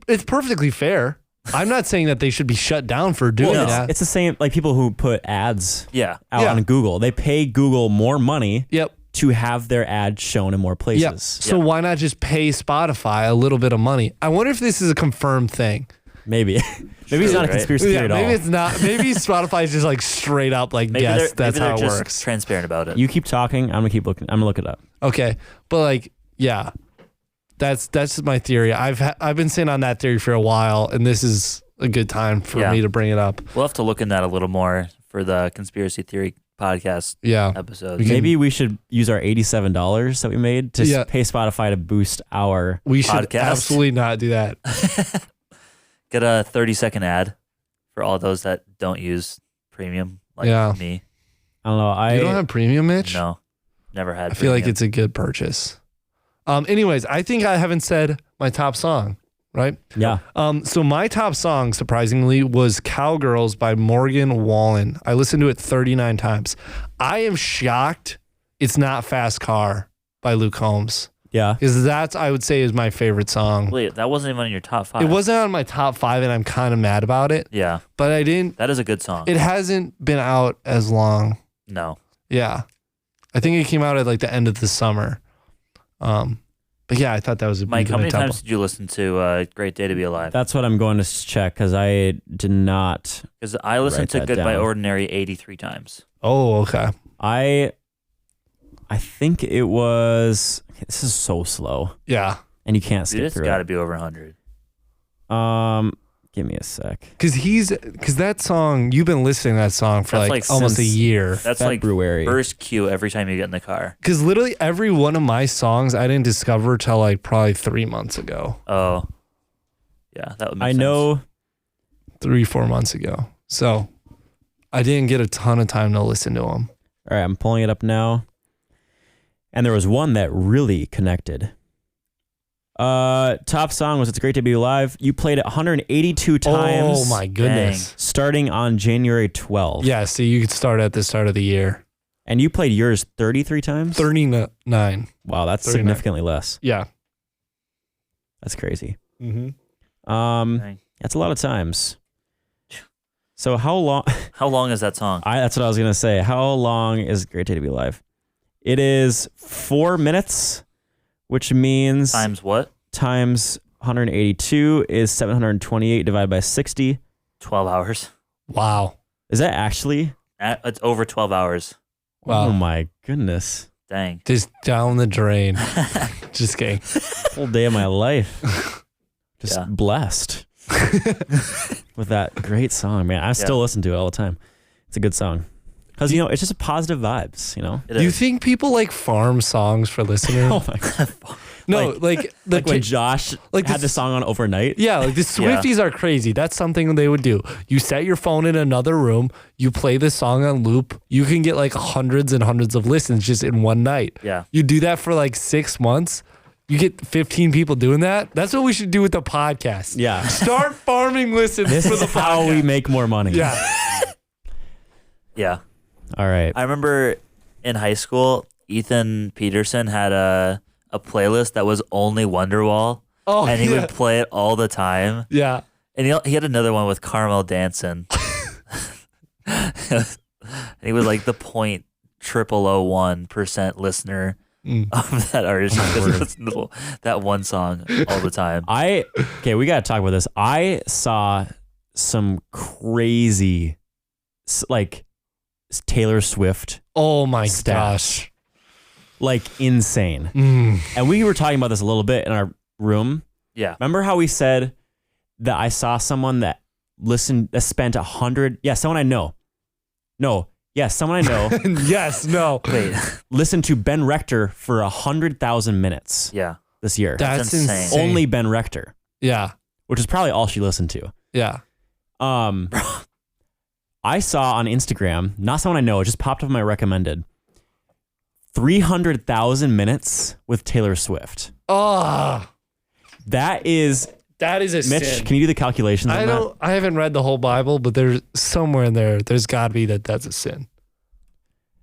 it's perfectly fair. I'm not saying that they should be shut down for doing
Well,
that.
It's the same like people who put ads
Yeah.
out
Yeah.
on Google. They pay Google more money
Yep.
to have their ad shown in more places.
Yep. So why not just pay Spotify a little bit of money? I wonder if this is a confirmed thing.
Maybe. Maybe it's not a
right?
conspiracy theory at all.
maybe it's not. Maybe Spotify is just like straight up like
Maybe
yes,
they're,
that's
maybe they're
how it
just
works.
transparent about it.
You keep talking. I'm gonna look it up.
Okay, but like yeah, that's just my theory. I've been sitting on that theory for a while, and this is a good time for
Yeah.
me to bring it up.
We'll have to look in that a little more for the conspiracy theory podcast
Yeah,
episode.
Maybe we should use our $87 that we made to
Yeah.
pay Spotify to boost our.
we should
Podcast?
absolutely not do that.
Get a 30-second ad for all those that don't use premium, like me.
I don't know.
You don't have premium, Mitch?
No, never had.
I feel like it's a good purchase. Anyways, I think I haven't said my top song, right?
Yeah.
So my top song, surprisingly, was Cowgirls by Morgan Wallen. I listened to it 39 times. I am shocked it's not Fast Car by Luke Combs.
Yeah.
Because that's, I would say, is my favorite song.
Wait, that wasn't even on your top 5.
It wasn't on my top 5, and I'm kind of mad about it.
Yeah.
But I didn't.
That is a good song.
It hasn't been out as long.
No.
Yeah. I think it came out at like the end of the summer. But yeah, I thought that was a
Mike, how many times did you listen to Great Day to Be Alive?
That's what I'm going to check because I did not.
Because I listened to Goodbye
down.
Ordinary 83 times.
Oh, okay.
I think it was. This is so slow.
Yeah.
And you can't skip
Dude, it's
through
got to
it.
be over 100.
Give me a sec.
Because that song, you've been listening to that song for like almost a year.
That's
February.
like first cue every time you get in the car.
Because literally every one of my songs I didn't discover till like probably 3 months ago.
Oh. Yeah, that would make
I
sense.
know.
3-4 months ago. So I didn't get a ton of time to listen to them.
All right, I'm pulling it up now. And there was one that really connected. Top song was It's Great to Be Alive. You played it 182 times.
Oh my goodness.
Starting on January 12th.
Yeah, so you could start at the start of the year.
And you played yours 33 times?
39.
Wow, that's
39.
significantly less.
Yeah.
That's crazy.
Mm-hmm.
Dang.
That's a lot of times. So how long?
How long is that song?
That's what I was going to say. How long is Great Day to Be Alive? It is 4 minutes, which means...
Times what?
Times 182 is 728 divided by 60.
12 hours.
Wow.
Is that actually?
It's over 12 hours.
Wow.
Oh my goodness.
Dang.
Just down the drain. Just kidding.
Whole day of my life. Just
Yeah.
blessed with that great song, man. I still listen to it all the time. It's a good song. Because, it's just positive vibes,
It
Do you
is.
think people like farm songs for listeners?
Oh my God.
No, like
When Josh had the song on overnight.
Yeah, like the Swifties are crazy. That's something they would do. You set your phone in another room, you play the song on loop, you can get like hundreds and hundreds of listens just in one night.
Yeah.
You do that for like 6 months, you get 15 people doing that. That's what we should do with the podcast.
Yeah.
Start farming listens
This
for the
is how
podcast.
we make more money.
Yeah.
Yeah.
All right.
I remember in high school, Ethan Peterson had a playlist that was only Wonderwall.
Oh,
and he
yeah.
would play it all the time.
Yeah.
And he had another one with Carmel Danson. And he was like the 0.0001% listener of that artist because he listened to that one song all the time.
Okay, we got to talk about this. I saw some crazy, like, Taylor Swift
Oh my
stats.
gosh.
Like, insane. And we were talking about this a little bit in our room.
Yeah.
Remember how we said that I saw someone that spent 100, someone I know. No, someone I know
Yes, no.
Wait.
listened to Ben Rector for 100,000 minutes
Yeah.
this year.
That's
insane.
insane.
Only Ben Rector,
Yeah.
which is probably all she listened to.
Yeah.
I saw on Instagram, not someone I know, it just popped up in my recommended, 300,000 minutes with Taylor Swift.
Oh,
That is
that is a
Mitch,
sin.
can you do the calculations on that?
I haven't read the whole Bible, but there's somewhere in there's got to be that's a sin.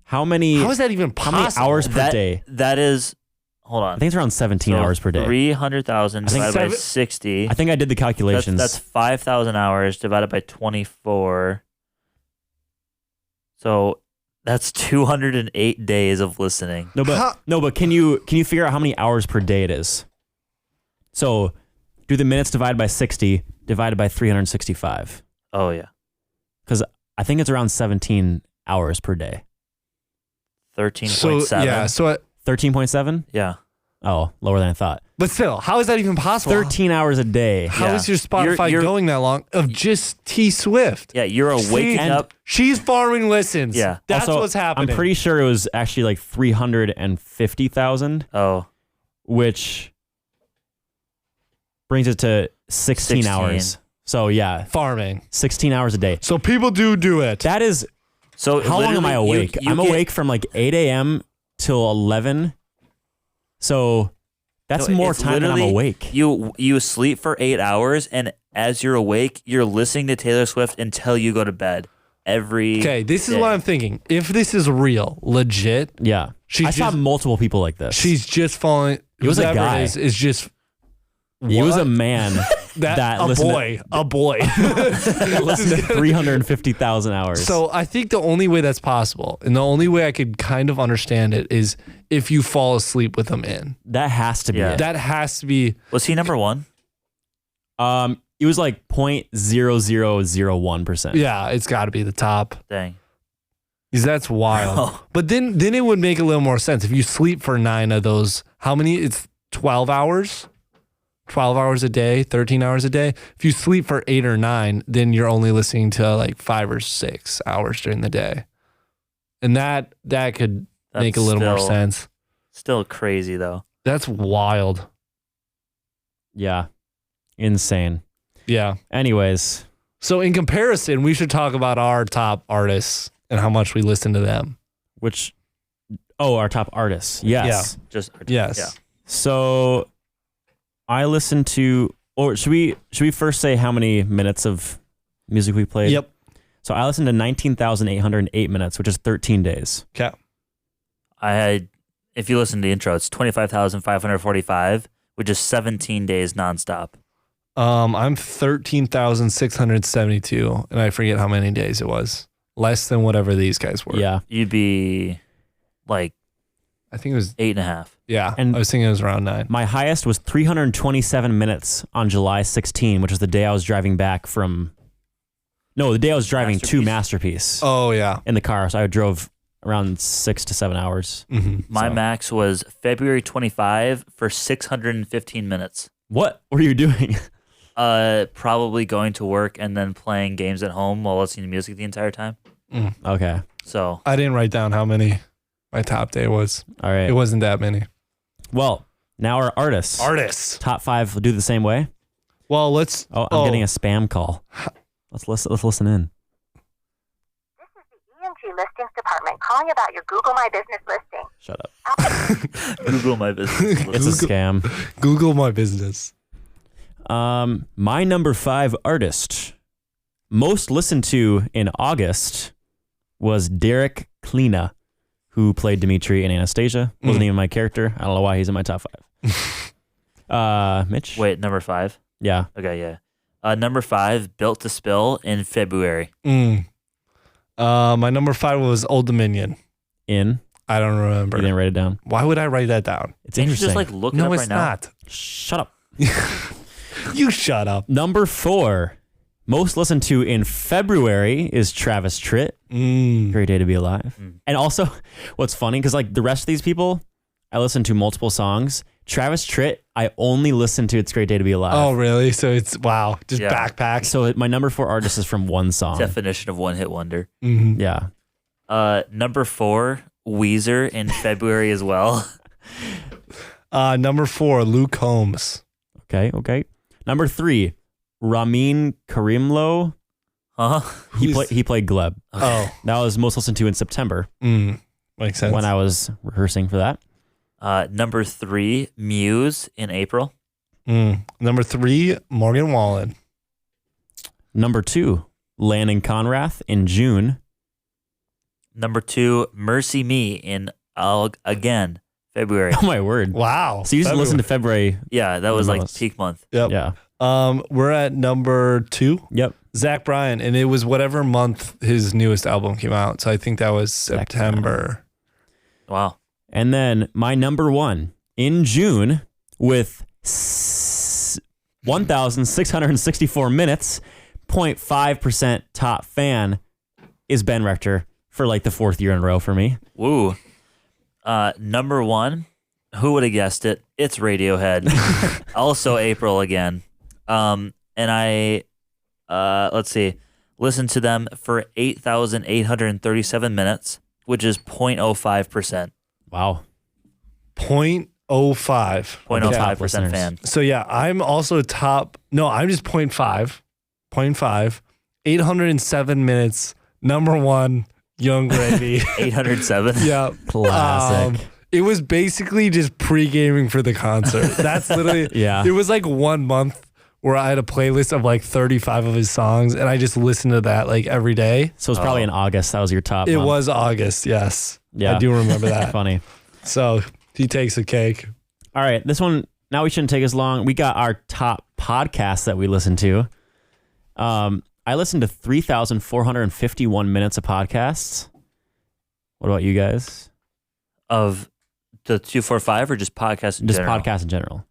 How many
How is that even
how
possible?
many hours per day?
That is, hold on.
I think it's around 17 hours per day.
300,000
I think
divided by
7
60.
I think I did the calculations.
That's 5,000 hours divided by 24. So that's 208 days of listening.
But can you figure out how many hours per day it is? So do the minutes divided by 60 divided by 365.
Oh, yeah.
Because I think it's around 17 hours per day.
13.7.
So yeah,
13.7?
Yeah.
Oh, lower than I thought.
but still, how is that even possible?
13 hours a day.
How is your Spotify
You're-
going that long of just T Swift?
Yeah, you're waking
See?
up.
She's farming listens.
Yeah.
That's
Also,
what's happening.
I'm pretty sure it was actually like 350,000,
Oh,
which brings it to 16 hours. So yeah,
Farming.
16 hours a day.
So people do it.
That is,
So
how long am I
literally,
awake?
you
I'm
get-
awake from like 8 a.m. till 11. So that's more
it's
time than I'm
literally-
awake.
You sleep for 8 hours, and as you're awake, you're listening to Taylor Swift until you go to bed.
Okay, this is
day.
what I'm thinking. If this is real, legit,
Yeah.
She's
I saw
just-
multiple people like this.
she's just falling.
He was a
whoever
guy.
Is just.
He was a
What?
man that listened
a boy.
that listened to 350,000 hours.
So I think the only way that's possible, and the only way I could kind of understand it, is if you fall asleep with them in.
that has to be
Yeah.
it.
That has to be.
Was he number one?
It was like 0.0001%.
Yeah, it's got to be the top.
Dang.
Because that's wild.
Oh.
But then it would make a little more sense if you sleep for 9 of those. How many? It's 12 hours. 12 hours a day, 13 hours a day. If you sleep for 8 or 9, then you're only listening to like 5 or 6 hours during the day. And that could make a little more
still-
sense.
Still crazy though.
That's wild.
Yeah. Insane.
Yeah.
Anyways,
So in comparison, we should talk about our top artists and how much we listen to them.
our top artists. Yes.
Just
Yes.
Yeah.
So I listened to, or should we first say how many minutes of music we played?
Yep.
So I listened to 19,808 minutes, which is 13 days.
Okay.
I had. If you listen to the intro, it's 25,545, which is 17 days nonstop.
I'm 13,672, and I forget how many days it was. Less than whatever these guys were.
Yeah.
You'd be like
I think it was
8.5.
Yeah,
And-
I was thinking it was around 9.
My highest was 327 minutes on July 16, which was the day I was driving back from. No, the day I was driving to Masterpiece
Oh yeah.
in the car. So I drove around 6 to 7 hours.
Mm-hmm.
My
So-
max was February 25 for 615 minutes.
What were you doing?
Probably going to work and then playing games at home while listening to music the entire time.
Okay.
So
I didn't write down how many my top day was.
All right.
It wasn't that many.
Well, now our artists.
Artists.
Top 5 will do the same way.
Well, let's.
Oh, I'm getting a spam call. Let's listen in.
This is the EMG Listings Department calling about your Google My Business listing.
Shut up.
Google my business.
It's a scam.
Google my business.
My number 5 artist, most listened to in August, was Derek Klena, who played Dimitri in Anastasia. Wasn't even my character. I don't know why he's in my top 5. Mitch?
Wait, number 5?
Yeah.
Okay, yeah. Number 5, Built to Spill in February.
My number 5 was Old Dominion.
In.
I don't
You
remember.
didn't write it down.
Why would I write that down?
It's
Can't you
interesting.
just like look it
No,
up
it's
right now?
not.
Shut up.
You shut up.
Number 4, most listened to in February is Travis Tritt. Great day to be alive. And also, what's funny, because like the rest of these people, I listen to multiple songs. Travis Tritt, I only listen to It's Great Day to Be Alive.
Oh, really? So it's, wow, just
Yeah.
backpack.
So my number 4 artist is from one song.
Definition of one hit wonder.
Mm-hmm.
Yeah.
Number 4, Weezer in February as well.
Number 4, Luke Combs.
Okay. Number 3, Ramin Karimlo.
Huh?
He played Gleb.
Oh,
That was most listened to in September
makes sense.
when I was rehearsing for that.
Number 3, Muse in April.
Number 3, Morgan Wallen.
Number 2, Landon Conrath in June.
Number 2, Mercy Me in again February.
Oh my word.
Wow.
So you just listened to February.
Yeah, that was like
Most.
peak month.
Yep.
Yeah.
We're at number 2,
Yep.
Zach Bryan, and it was whatever month his newest album came out. So I think that was
Zach
September.
Wow.
And then my number 1 in June with 1,664 minutes, 0.5% top fan is Ben Rector for like the 4th year in a row for me.
Woo. Number 1, who would have guessed it? It's Radiohead. Also April again. And I, let's see, listened to them for 8,837 minutes, which is 0.05%.
Wow.
0.05.
0.05%
listeners.
fan.
So yeah, I'm also I'm just 0.5. 98.5, 807 minutes, number one, Young Gravy.
807.
Yeah.
Classic.
It was basically just pre-gaming for the concert. That's literally,
Yeah.
It was like 1 month where I had a playlist of like 35 of his songs, and I just listened to that like every day.
So it was probably in August. That was your top
It
month.
was August, yes.
Yeah.
I do remember that.
Funny.
So he takes a cake.
All right. This one, now we shouldn't take as long. We got our top podcasts that we listen to. I listened to 3,451 minutes of podcasts. What about you guys?
Of the 245 or just podcasts in
Just
general?
podcasts in general.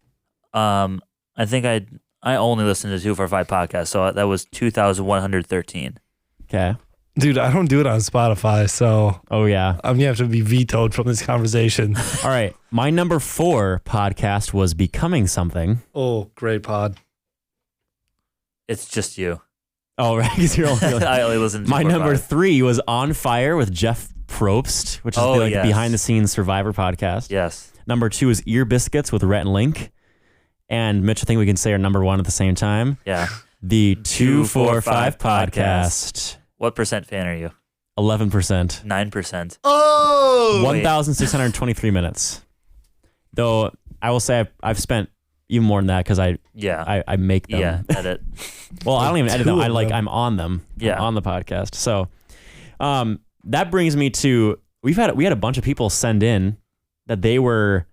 I think I only listened to 245 podcasts, so that was 2,113.
Okay.
Dude, I don't do it on Spotify, so
Oh, yeah.
I'm going to have to be vetoed from this conversation.
All right. My number 4 podcast was Becoming Something.
Oh, great pod.
It's just you.
Oh, right. 'Cause you're only
I only listened to
My
245.
number 3 was On Fire with Jeff Probst, which is
Oh,
the
yes.
behind the scenes Survivor podcast.
Yes.
Number 2 is Ear Biscuits with Rhett and Link. And Mitch, I think we can say our number 1 at the same time.
Yeah.
The 245
245
podcast.
What percent fan are you?
11%.
9%.
Oh!
1,623 minutes. Though I will say I've spent even more than that because I make them.
Yeah. Edit.
Well, I don't even edit them.
Two of them.
I'm on them.
Yeah.
I'm on the podcast. So that brings me to we had a bunch of people send in that they were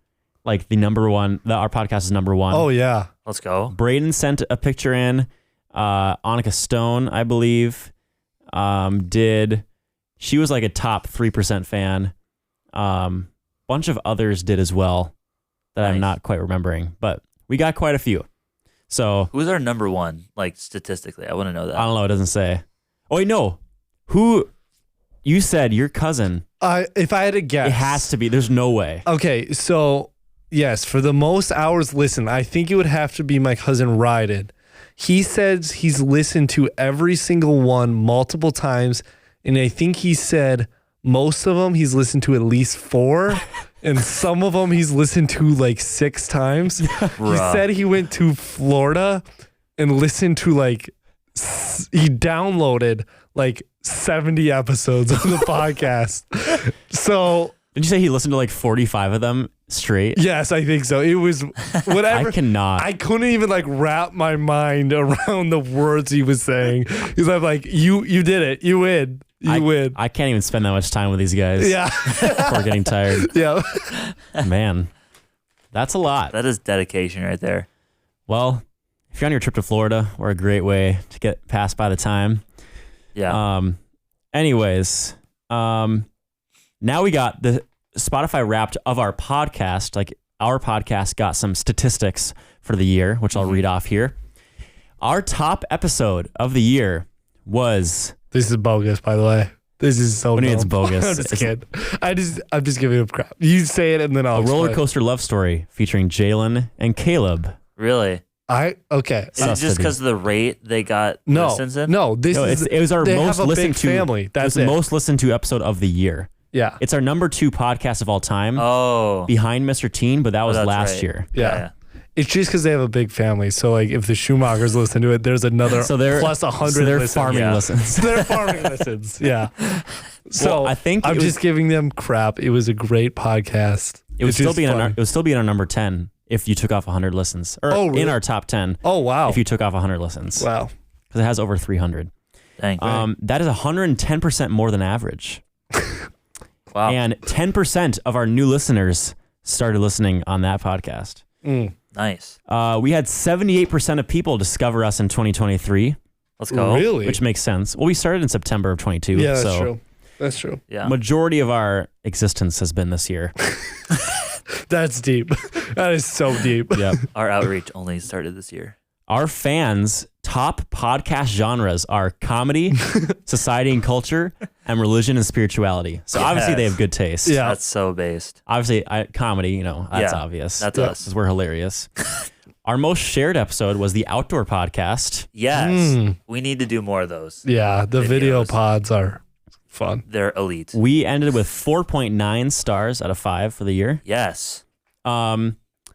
like the number one. Our podcast is number 1.
Oh, yeah.
Let's go.
Braden sent a picture in. Annika Stone, I believe, did. She was like a top 3% fan. Bunch of others did as well that I'm
Nice.
not quite remembering, but we got quite a few. So
Who's our number one, like statistically? I want to know that.
I don't know. It doesn't say. Oh wait, no. Who? You said your cousin.
If I had to guess.
It has to be. There's no way.
Okay, so yes, for the most hours listened, I think it would have to be my cousin Ryden. He says he's listened to every single one multiple times, and I think he said most of them he's listened to at least 4, and some of them he's listened to like 6 times. He
Bruh.
said he went to Florida and listened to like he downloaded like 70 episodes of the podcast. So
Did you say he listened to like 45 of them straight?
yes, I think so. It was whatever.
I cannot.
I couldn't even like wrap my mind around the words he was saying. He's like, you did it. You win. You win.
I can't even spend that much time with these guys.
Yeah.
Before getting tired.
Yeah.
Man, that's a lot.
That is dedication right there.
Well, if you're on your trip to Florida, we're a great way to get passed by the time.
Yeah.
Anyways, now we got the Spotify Wrapped of our podcast. Like our podcast got some statistics for the year, which I'll read off here. Our top episode of the year was.
This is bogus, by the way. This is so
What do you mean it's
dumb.
bogus?
I'm just
It's-
kidding. I'm just giving up crap. You say it and then I'll
A roller
explain.
coaster love story featuring Jalen and Caleb.
Really?
Okay.
Is it just because of the rate they got
No.
listens in?
No, this
No,
is
it was our
they
most
have a
listened
big
to
family.
It
That's
was the
it.
most listened to episode of the year.
Yeah.
It's our number 2 podcast of all time,
Oh.
behind Mr. Teen, but that was
that's
last
right.
year.
Yeah. It's just because they have a big family. So like if the Schumachers listen to it, there's another
So they're
plus 100
so they're
listens.
farming
Yeah.
listens.
They're farming listens. Yeah. So
Well, I think
I'm
it was-
just giving them crap. It was a great podcast.
It would
It's
still
just
be in our,
fun.
it would still be in our number 10 if you took off 100 listens, or
Oh, really?
in our top 10
Oh wow.
if you took off 100 listens,
Wow.
because it has over 300.
Dang.
That is 110% more than average,
Wow.
and 10% of our new listeners started listening on that podcast.
Nice.
We had 78% of people discover us in 2023,
Let's go.
Really?
which makes sense. Well, we started in September of 22,
Yeah, that's
so
true. That's true.
Yeah.
majority of our existence has been this year.
That's deep. That is so deep.
Yep.
Our outreach only started this year.
Our fans' top podcast genres are comedy, society and culture, and religion and spirituality. So obviously they have good taste.
Yeah.
That's so based.
Obviously, comedy, that's
Yeah,
obvious.
That's
Yeah.
us.
Because we're hilarious. Our most shared episode was the outdoor podcast.
Yes. We need to do more of those.
Yeah, the video
Videos.
pods are fun.
They're elite.
We ended with 4.9 stars out of 5 for the year.
Yes.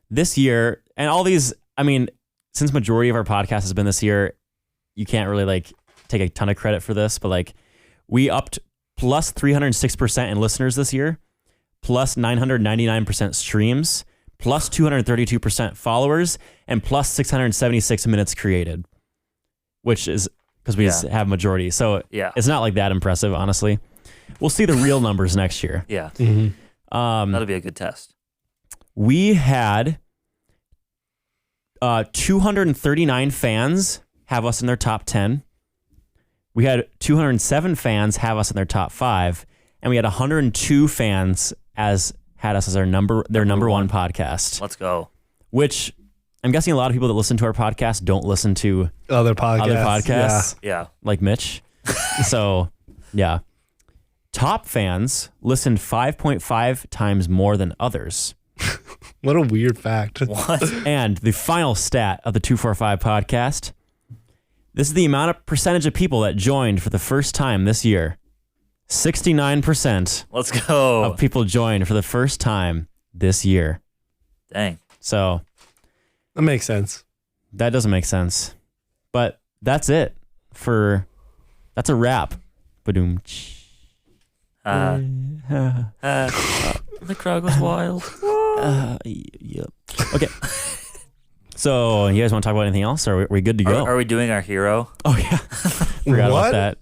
This year, and all these, I mean, since majority of our podcast has been this year, you can't really like take a ton of credit for this, but like we upped plus 306% in listeners this year, plus 999% streams, plus 232% followers, and plus 676 minutes created, which is because we have majority. So it's not like that impressive, honestly. We'll see the real numbers next year.
Yeah.
Mm-hmm.
That'll be a good test.
We had 239 fans have us in their top 10. We had 207 fans have us in their top 5, and we had 102 fans had us as their number one podcast.
Let's go.
Which I'm guessing a lot of people that listen to our podcast don't listen to
other podcasts.
Yeah.
Like Mitch. So, yeah. Top fans listened 5.5 times more than others.
What a weird fact.
What?
And the final stat of the 245 podcast. This is the amount of percentage of people that joined for the first time this year. 69%.
Let's go.
Of people joined for the first time this year.
Dang.
So
that makes sense.
That doesn't make sense. But that's it that's a wrap. Badoom.
The crowd goes wild.
Yep. Okay. So, you guys want to talk about anything else? Or are we good to go?
Are we doing our hero?
Oh, yeah. Forgot about that.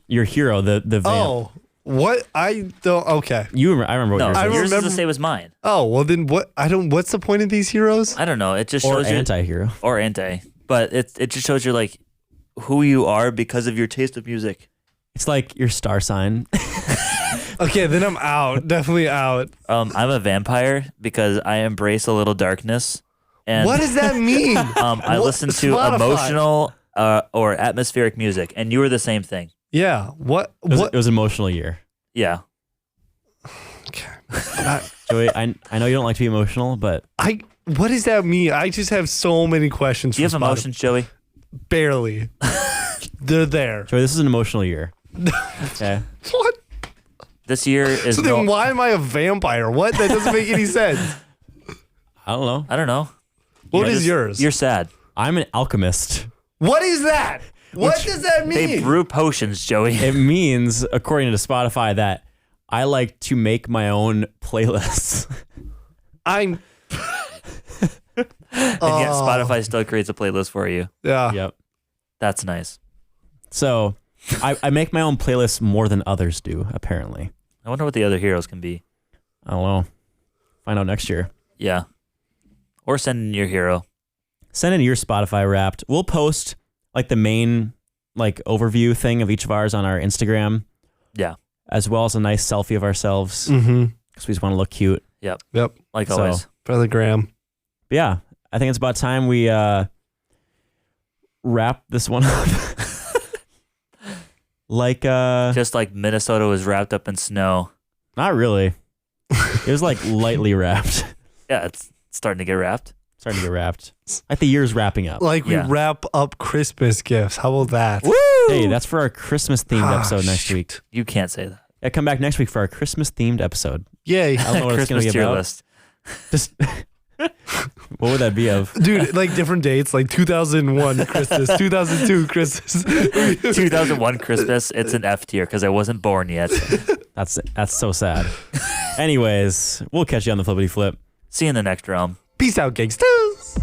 Your hero, the vamp.
Oh, what? I don't. Okay.
I remember what yours was.
Yours is the same as mine.
Oh, well then what? What's the point of these heroes?
I don't know. It just
Or
shows
anti-hero.
Or anti. But it just shows you like who you are because of your taste of music.
It's like your star sign.
Okay, then I'm out. Definitely out.
I'm a vampire because I embrace a little darkness. And
what does that mean?
I listen to
Spotify.
emotional or atmospheric music, and you were the same thing.
Yeah. What?
It was an emotional year.
Yeah.
Okay.
Joey, I know you don't like to be emotional, but
what does that mean? I just have so many questions.
Do you
for
have emotions, Joey?
Barely. They're there.
Joey, this is an emotional year. Okay.
What?
This year is
So then why am I a vampire? What? That doesn't make any sense.
I don't know.
I don't know.
What is yours?
You're sad.
I'm an alchemist.
What is that? What does that mean?
They brew potions, Joey.
It means, according to Spotify, that I like to make my own playlists.
I'm.
And yet Spotify still creates a playlist for you.
Yeah.
Yep.
That's nice.
So I make my own playlists more than others do, apparently.
I wonder what the other heroes can be.
I don't know. Find out next year.
Yeah. Or send in your hero.
Send in your Spotify Wrapped. We'll post like the main like overview thing of each of ours on our Instagram.
Yeah.
As well as a nice selfie of ourselves.
Mm-hmm.
Because we just want to look cute.
Yep.
Yep.
Like
So-
always.
For the gram.
But yeah, I think it's about time we wrap this one up. Like
Just like Minnesota was wrapped up in snow.
not really. It was like lightly wrapped.
Yeah, it's starting to get wrapped.
Starting to get wrapped. Like the year's wrapping up.
Like we
Yeah.
wrap up Christmas gifts. How about that?
Hey, that's for our Christmas themed episode next week.
You can't say that.
Yeah, come back next week for our Christmas themed episode.
Yay.
I don't know what it's going
Christmas
to be
tier
about.
list.
Just what would that be of?
Dude, like different dates, like 2001 Christmas, 2002 Christmas.
2001 Christmas, it's an F tier because I wasn't born yet.
That's so sad. Anyways, we'll catch you on the flippity flip.
See you in the next realm.
Peace out, gangsters.